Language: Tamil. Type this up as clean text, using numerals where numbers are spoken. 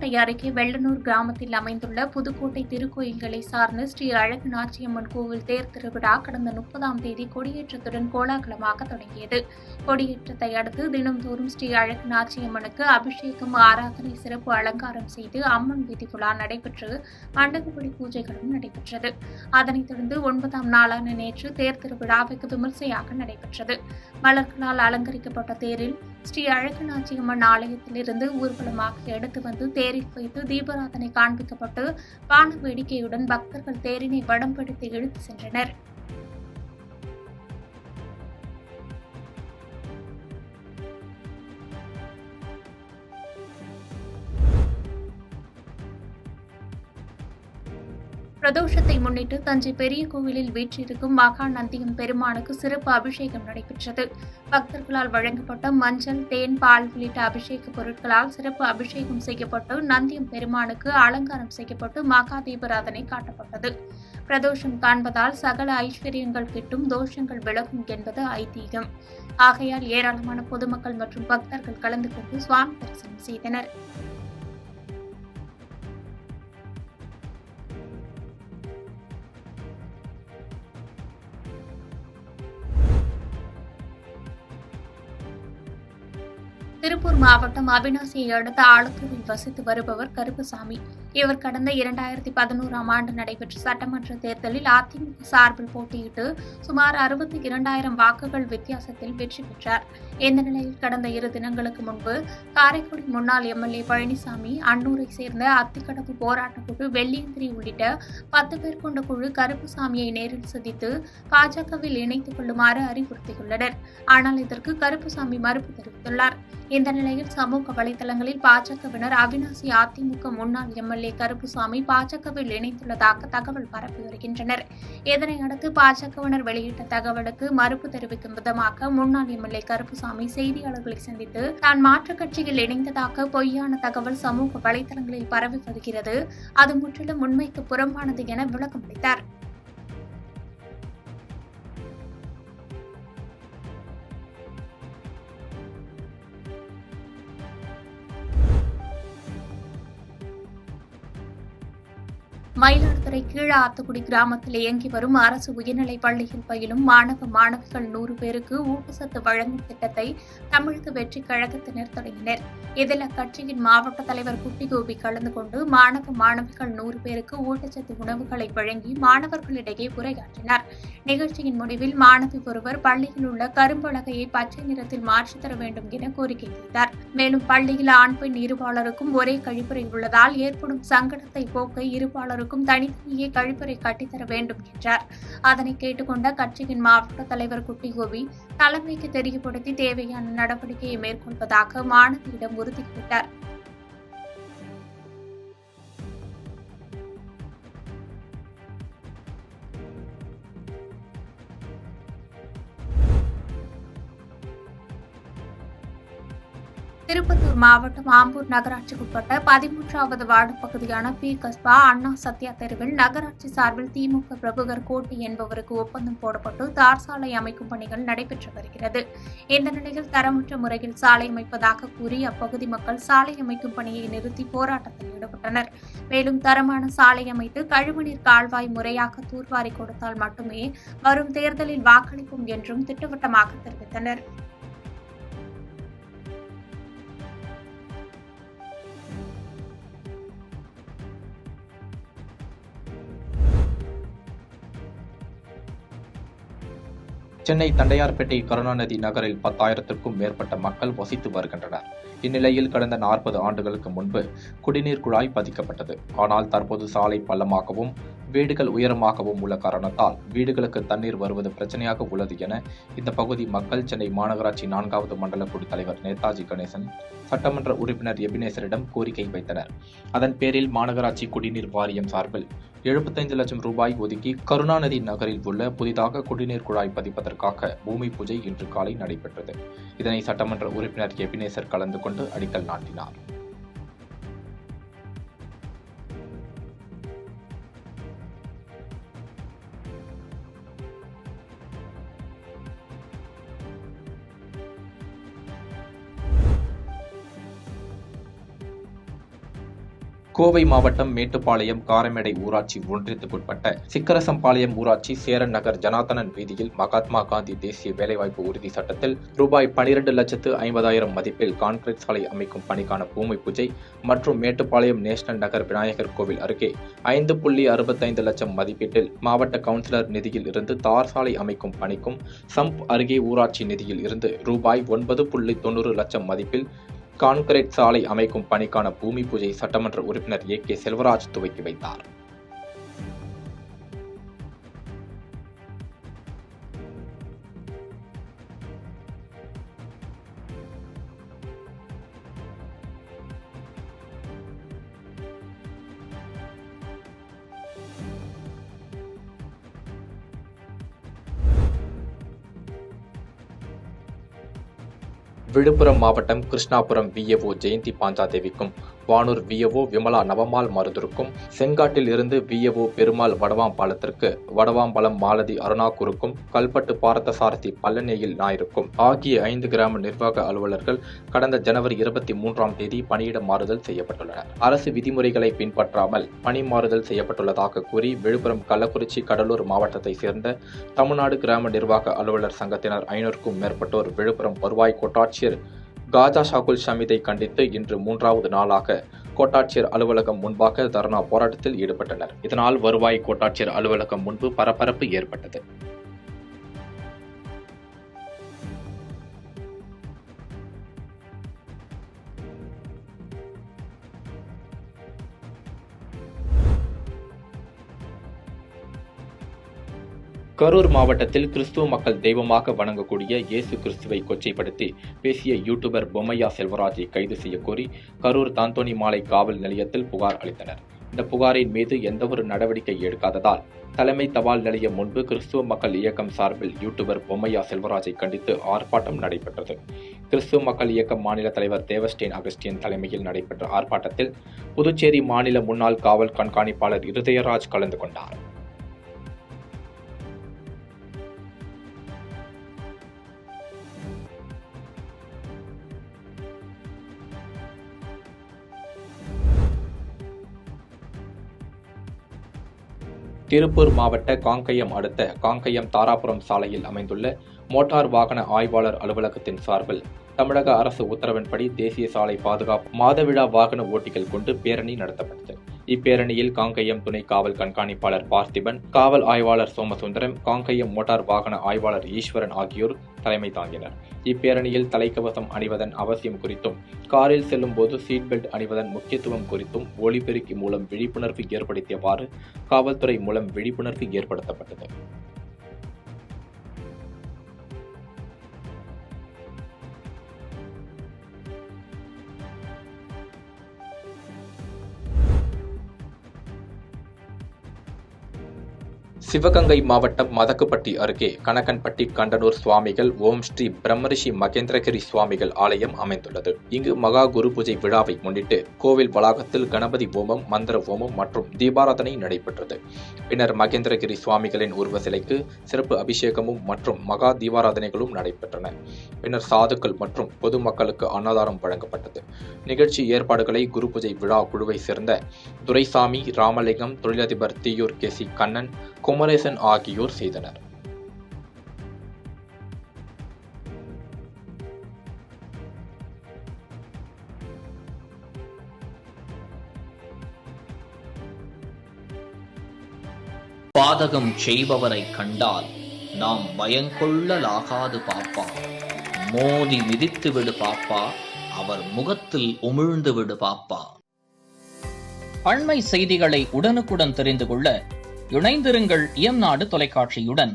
புதுக்கோட்டை அருகே வெள்ளனூர் கிராமத்தில் அமைந்துள்ள புதுக்கோட்டை திருக்கோயில்களை சார்ந்த ஸ்ரீ அழகு நாச்சியம்மன் கோவில் தேர் திருவிழா கடந்த 30ஆம் தேதி கொடியேற்றத்துடன் கோலாகலமாக தொடங்கியது. கொடியேற்றத்தை அடுத்து தினம்தோறும் ஸ்ரீ அழகு நாச்சியம்மனுக்கு அபிஷேகம், ஆராதனை, சிறப்பு அலங்காரம் செய்து அம்மன் வீதிக்குழா நடைபெற்று மண்டகப்படி பூஜைகளும் நடைபெற்றது. அதனைத் தொடர்ந்து 9ஆம் நாளான நேற்று தேர் திருவிழா வெகு விமர்சையாக நடைபெற்றது. மலர்களால் அலங்கரிக்கப்பட்ட தேரில் ஸ்ரீ அழகு நாச்சியம்மன் ஆலயத்திலிருந்து ஊர்வலமாக எடுத்து வந்து தேரில் வைத்து தீபாராதனை காண்பிக்கப்பட்டு வான வேடிக்கையுடன் பக்தர்கள் தேரினை வடம் பிடித்து இழுத்து சென்றனர். பிரதோஷத்தை முன்னிட்டு தஞ்சை பெரிய கோவிலில் வீற்றிருக்கும் மகா நந்தியம் பெருமானுக்கு சிறப்பு அபிஷேகம் நடைபெற்றது. பக்தர்களால் வழங்கப்பட்ட மஞ்சள், தேன், பால் உள்ளிட்ட அபிஷேக பொருட்களால் சிறப்பு அபிஷேகம் செய்யப்பட்டு நந்தியம் பெருமானுக்கு அலங்காரம் செய்யப்பட்டு மகா தீபாராதனை காட்டப்பட்டது. பிரதோஷம் காண்பதால் சகல ஐஸ்வர்யங்கள் கிட்டும், தோஷங்கள் விலகும் என்பது ஐதீகம். ஆகையால் ஏராளமான பொதுமக்கள் மற்றும் பக்தர்கள் கலந்து கொண்டு சுவாமி தரிசனம் செய்தனர். திருப்பூர் மாவட்டம் அவிநாசியை அடுத்த ஆலத்தூரில் வசித்து வருபவர் கருப்பசாமி. இவர் கடந்த 2011ஆம் ஆண்டு நடைபெற்ற சட்டமன்ற தேர்தலில் அதிமுக சார்பில் போட்டியிட்டு சுமார் 62,000 வாக்குகள் வித்தியாசத்தில் வெற்றி பெற்றார். இந்த நிலையில் கடந்த 2 தினங்களுக்கு முன்பு காரைக்குடி முன்னாள் எம்எல்ஏ பழனிசாமி, அன்னூரை சேர்ந்த அத்திக்கடவு போராட்டக் குழு, வெள்ளியந்திரி உள்ளிட்ட 10 பேர் கொண்ட குழு கருப்பசாமியை நேரில் சந்தித்து பாஜகவில் இணைத்துக் கொள்ளுமாறு அறிவுறுத்தியுள்ளனர். ஆனால் இதற்கு கருப்பசாமி மறுப்பு தெரிவித்துள்ளார். இந்த நிலையில் சமூக வலைதளங்களில் பாஜகவினர் அவிநாசி அதிமுக முன்னாள் எம்எல்ஏ கருப்புசாமி பாஜகவில் இணைந்துள்ளதாக தகவல் பரப்பி வருகின்றனர். இதனையடுத்து பாஜகவினர் வெளியிட்ட தகவலுக்கு மறுப்பு தெரிவிக்கும் விதமாக முன்னாள் எம்எல்ஏ கருப்புசாமி செய்தியாளர்களை சந்தித்து தான் மாற்றுக் கட்சியில் இணைந்ததாக பொய்யான தகவல் சமூக வலைதளங்களில் பரவி வருகிறது, அது முற்றிலும் உண்மைக்கு புறம்பானது என விளக்கம் அளித்தார். மயிலாடுதுறை கீழ ஆத்துக்குடி கிராமத்தில் இயங்கி வரும் அரசு உயர்நிலைப் பள்ளியில் பயிலும் மாணவிகள் 100 பேருக்கு ஊட்டச்சத்து வழங்கும் திட்டத்தை தமிழக வெற்றி கழகத்தினர் தொடங்கினர். இதில் அக்கட்சியின் மாவட்ட தலைவர் குட்டிகோபி கலந்து கொண்டு மாணவிகள் 100 பேருக்கு ஊட்டச்சத்து உணவுகளை வழங்கி மாணவர்களிடையே உரையாற்றினார். நிகழ்ச்சியின் முடிவில் மாணவி ஒருவர் பள்ளியில் உள்ள கரும்பலகையை பச்சை நிறத்தில் மாற்றித் தர வேண்டும் என கோரிக்கை வைத்தார். மேலும் பள்ளியில் ஆண், பெண் இருபாலருக்கும் ஒரே கழிப்பறை உள்ளதால் ஏற்படும் சங்கடத்தை போக்க இருபாலருக்கும் தனித்தனியே கழிப்பறை கட்டித்தர வேண்டும் என்றார். அதனை கேட்டுக்கொண்ட கட்சியின் மாவட்ட தலைவர் குட்டிகோபி தலைமைக்கு தெரியப்படுத்தி தேவையான நடவடிக்கையை மேற்கொள்வதாக மாணவியிடம் உறுதியளித்தார். திருப்பத்தூர் மாவட்டம் ஆம்பூர் நகராட்சிக்குட்பட்ட 13வது வார்டு பகுதியான பி. கஸ்பா அண்ணா சத்யா தெருவில் நகராட்சி சார்பில் திமுக பிரபுகர் கோட்டி என்பவருக்கு ஒப்பந்தம் போடப்பட்டு தார் சாலை அமைக்கும் பணிகள் நடைபெற்று வருகிறது. இந்த நிலையில் தரமற்ற முறையில் சாலை அமைப்பதாக கூறி அப்பகுதி மக்கள் சாலை அமைக்கும் பணியை நிறுத்தி போராட்டத்தில் ஈடுபட்டனர். மேலும் தரமான சாலை அமைத்து கழிவுநீர் கால்வாய் முறையாக தூர்வாரி கொடுத்தால் மட்டுமே வரும் தேர்தலில் வாக்களிப்போம் என்றும் திட்டவட்டமாக தெரிவித்தனர். சென்னை தண்டையார்பேட்டை கருணாநிதி நகரில் 10,000க்கும் மேற்பட்ட மக்கள் வசித்து வருகின்றனர். இந்நிலையில் கடந்த 40 ஆண்டுகளுக்கு முன்பு குடிநீர் குழாய் பதிக்கப்பட்டது. ஆனால் தற்போது சாலை பள்ளமாகவும் வீடுகள் உயரமாகவும் உள்ள காரணத்தால் வீடுகளுக்கு தண்ணீர் வருவது பிரச்சனையாக உள்ளது என இந்த பகுதி மக்கள் சென்னை மாநகராட்சி 4வது மண்டல குழு தலைவர் நேதாஜி கணேசன், சட்டமன்ற உறுப்பினர் எபினேசரிடம் கோரிக்கை வைத்தனர். அதன் பேரில் மாநகராட்சி குடிநீர் வாரியம் சார்பில் 75 லட்சம் ரூபாய் ஒதுக்கி கருணாநிதி நகரில் உள்ள புதிதாக குடிநீர் குழாய் பதிப்பதற்காக பூமி பூஜை இன்று காலை நடைபெற்றது. இதனை சட்டமன்ற உறுப்பினர் எபினேசர் கலந்து கொண்டு அடிக்கல் நாட்டினார். கோவை மாவட்டம் மேட்டுப்பாளையம் காரமேடை ஊராட்சி ஒன்றியத்துக்குட்பட்ட சிக்கரசம்பாளையம் ஊராட்சி சேரன் நகர் ஜனார்த்தனன் வீதியில் மகாத்மா காந்தி தேசிய வேலைவாய்ப்பு உறுதி சட்டத்தில் ரூபாய் 12,50,000 மதிப்பில் கான்கிரீட் சாலை அமைக்கும் பணிக்கான பூமி பூஜை மற்றும் மேட்டுப்பாளையம் நேஷனல் நகர் விநாயகர் கோவில் அருகே 5.65 லட்சம் மதிப்பீட்டில் மாவட்ட கவுன்சிலர் நிதியில் இருந்து தார் சாலை அமைக்கும் பணிக்கும் சம்ப் அருகே ஊராட்சி நிதியில் இருந்து ரூபாய் 9.90 லட்சம் மதிப்பில் கான்கிரீட் சாலை அமைக்கும் பணிக்கான பூமி பூஜை சட்டமன்ற உறுப்பினர் ஏ.கே. செல்வராஜ் துவக்கி வைத்தார். விழுப்புரம் மாவட்டம் கிருஷ்ணாபுரம் விஏஓ ஜெயந்தி பாஞ்சாதேவிக்கும் வானூர் விஏஓ விமலா நவமால் மருதருக்கும் செங்காட்டில் இருந்து விஏஓ பெருமாள் வடவாம்பாலத்திற்கு வடவாம்பாலம் மாலதி அருணாக்கூருக்கும் கல்பட்டு பார்த்தசாரதி பழனியில் ஞாயிறுக்கும் ஆகிய 5 கிராம நிர்வாக அலுவலர்கள் கடந்த ஜனவரி 23ஆம் தேதி பணியிட மாறுதல் செய்யப்பட்டுள்ளனர். அரசு விதிமுறைகளை பின்பற்றாமல் பணி மாறுதல் செய்யப்பட்டுள்ளதாக கூறி விழுப்புரம் கள்ளக்குறிச்சி கடலூர் மாவட்டத்தை சேர்ந்த தமிழ்நாடு கிராம நிர்வாக அலுவலர் சங்கத்தினர் 500க்கும் மேற்பட்டோர் விழுப்புரம் வருவாய் கோட்டாட்சியர் காஜா ஷாகுல் ஷமீதை கண்டித்து இன்று 3வது நாளாக கோட்டாட்சியர் அலுவலகம் முன்பாக தர்ணா போராட்டத்தில் ஈடுபட்டனர். இதனால் வருவாய் கோட்டாட்சியர் அலுவலகம் முன்பு பரபரப்பு ஏற்பட்டது. கரூர் மாவட்டத்தில் கிறிஸ்துவ மக்கள் தெய்வமாக வணங்கக்கூடிய இயேசு கிறிஸ்துவை கொச்சைப்படுத்தி பேசிய யூடியூபர் பொம்மையா செல்வராஜை கைது செய்ய கோரி கரூர் தாந்தோணி மாலை காவல் நிலையத்தில் புகார் அளித்தனர். இந்த புகாரின் மீது எந்தவொரு நடவடிக்கை எடுக்காததால் தலைமை தபால் நிலையம் முன்பு கிறிஸ்துவ மக்கள் இயக்கம் சார்பில் யூடியூபர் பொம்மையா செல்வராஜை கண்டித்து ஆர்ப்பாட்டம் நடைபெற்றது. கிறிஸ்துவ மக்கள் இயக்கம் மாநில தலைவர் தேவஸ்டேன் அகஸ்டியன் தலைமையில் நடைபெற்ற ஆர்ப்பாட்டத்தில் புதுச்சேரி மாநில முன்னாள் காவல் கண்காணிப்பாளர் இருதயராஜ் கலந்து கொண்டார். திருப்பூர் மாவட்ட காங்கயம் அடுத்த காங்கயம் தாராபுரம் சாலையில் அமைந்துள்ள மோட்டார் வாகன ஆய்வாளர் அலுவலகத்தின் சார்பில் தமிழக அரசு உத்தரவின்படி தேசிய சாலை பாதுகாப்பு மாதவிழா வாகன ஓட்டிகள் கொண்டு பேரணி நடத்தப்பட்டது. இப்பேரணியில் காங்கயம் துணை காவல் கண்காணிப்பாளர் பார்த்திபன், காவல் ஆய்வாளர் சோமசுந்தரம், காங்கயம் மோட்டார் வாகன ஆய்வாளர் ஈஸ்வரன் ஆகியோர் தலைமை தாங்கினர். இப்பேரணியில் தலைக்கவசம் அணிவதன் அவசியம் குறித்தும், காரில் செல்லும் போது சீட் பெல்ட் அணிவதன் முக்கியத்துவம் குறித்தும் ஒலிபெருக்கி மூலம் விழிப்புணர்வு ஏற்படுத்தியவாறு காவல்துறை மூலம் விழிப்புணர்வு ஏற்படுத்தப்பட்டது. சிவகங்கை மாவட்டம் மதக்குப்பட்டி அருகே கனகன்பட்டி கண்டனூர் சுவாமிகள் ஓம் ஸ்ரீ பிரம்மரிஷி மகேந்திரகிரி சுவாமிகள் ஆலயம் அமைந்துள்ளது. இங்கு மகா குரு பூஜை விழாவை முன்னிட்டு கோவில் வளாகத்தில் கணபதி ஹோமம், மந்திர ஹோமம் மற்றும் தீபாராதனை நடைபெற்றது. பின்னர் மகேந்திரகிரி சுவாமிகளின் உருவ சிலைக்கு சிறப்பு அபிஷேகமும் மற்றும் மகா தீபாராதனைகளும் நடைபெற்றன. பின்னர் சாதுக்கள் மற்றும் பொதுமக்களுக்கு அன்னதானம் வழங்கப்பட்டது. நிகழ்ச்சி ஏற்பாடுகளை குரு பூஜை விழா குழுவை சேர்ந்த துரைசாமி, ராமலிங்கம், தொழிலதிபர் தீயூர் கே.சி. கண்ணன், குமரேசன் ஆகியோர் செய்தனர். பாதகம் செய்பவரை கண்டால் நாம் பயங்கொள்ளலாகாது பாப்பா. மோதி மிதித்து விடு பாப்பா, அவர் முகத்தில் உமிழ்ந்து விடு பாப்பா. அண்மை செய்திகளை உடனுக்குடன் தெரிந்து கொள்ள இணைந்திருங்கள் இயம்நாடு தொலைக்காட்சியுடன்.